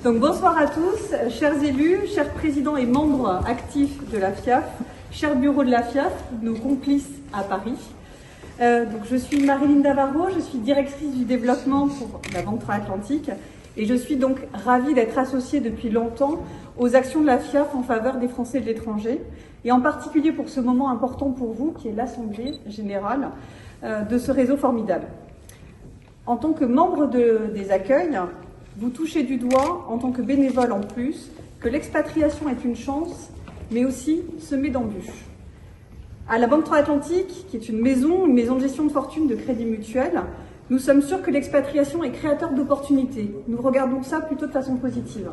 Donc bonsoir à tous, chers élus, chers présidents et membres actifs de la FIAF, chers bureaux de la FIAF, nos complices à Paris. Donc je suis Maryline Davarro, je suis directrice du développement pour la Banque Transatlantique et je suis donc ravie d'être associée depuis longtemps aux actions de la FIAF en faveur des Français de l'étranger et en particulier pour ce moment important pour vous qui est l'Assemblée générale de ce réseau formidable. En tant que membre des accueils, vous touchez du doigt, en tant que bénévole en plus, que l'expatriation est une chance, mais aussi semée d'embûches. À la Banque Transatlantique, qui est une maison de gestion de fortune de Crédit Mutuel, nous sommes sûrs que l'expatriation est créateur d'opportunités. Nous regardons ça plutôt de façon positive.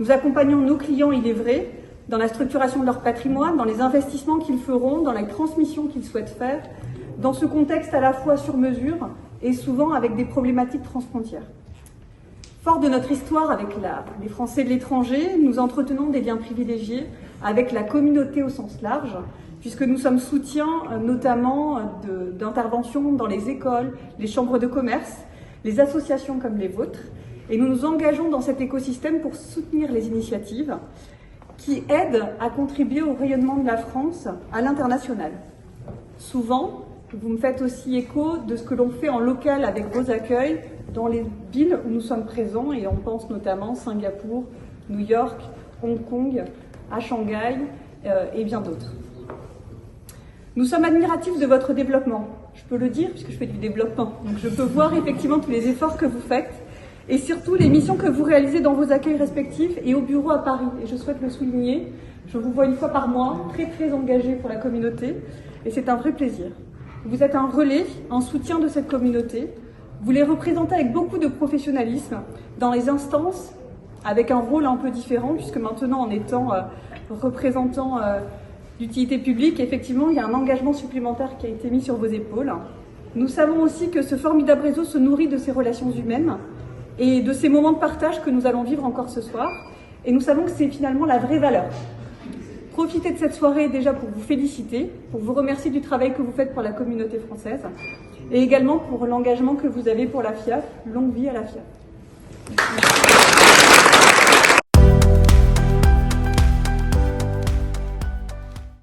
Nous accompagnons nos clients, il est vrai, dans la structuration de leur patrimoine, dans les investissements qu'ils feront, dans la transmission qu'ils souhaitent faire, dans ce contexte à la fois sur mesure et souvent avec des problématiques transfrontières. Fort de notre histoire avec les Français de l'étranger, nous entretenons des liens privilégiés avec la communauté au sens large, puisque nous sommes soutiens notamment d'interventions dans les écoles, les chambres de commerce, les associations comme les vôtres, et nous nous engageons dans cet écosystème pour soutenir les initiatives qui aident à contribuer au rayonnement de la France à l'international. Souvent, vous me faites aussi écho de ce que l'on fait en local avec vos accueils dans les villes où nous sommes présents, et on pense notamment Singapour, New York, Hong Kong, à Shanghai et bien d'autres. Nous sommes admiratifs de votre développement. Je peux le dire puisque je fais du développement. Donc je peux voir effectivement tous les efforts que vous faites et surtout les missions que vous réalisez dans vos accueils respectifs et au bureau à Paris. Et je souhaite le souligner. Je vous vois une fois par mois, très engagés pour la communauté et c'est un vrai plaisir. Vous êtes un relais, un soutien de cette communauté. Vous les représentez avec beaucoup de professionnalisme dans les instances, avec un rôle un peu différent, puisque maintenant, en étant représentant d'utilité publique, effectivement, il y a un engagement supplémentaire qui a été mis sur vos épaules. Nous savons aussi que ce formidable réseau se nourrit de ces relations humaines et de ces moments de partage que nous allons vivre encore ce soir. Et nous savons que c'est finalement la vraie valeur. Profitez de cette soirée déjà pour vous féliciter, pour vous remercier du travail que vous faites pour la communauté française et également pour l'engagement que vous avez pour la FIAF. Longue vie à la FIAF.